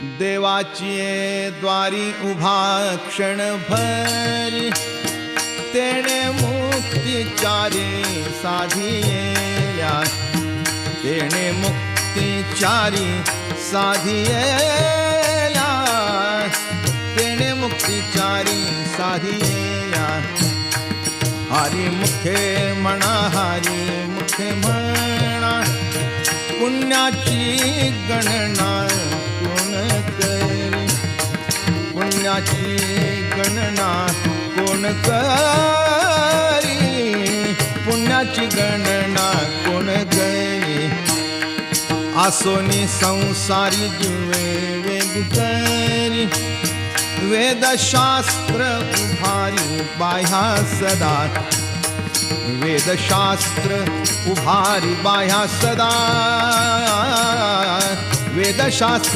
देवाची द्वारी उभा क्षणभरी, तेणे मुक्तिचारी साधिया, तेणे मुक्तिचारी साधिया, तेणे मुक्तिचारी साधिया. हरी मुखे म्हणा, हरी मुखे म्हणा, पुण्याची गणना कोण करी, पुण्याची गणना कोण करी, पुण्याची गणना कोण करी. आसोनी संसारी जीवे वेग करी, वेदशास्त्र उभारी बाह्या सदा, वेदशास्त्र उभारी बाह्या सदा, वेदशास्त्र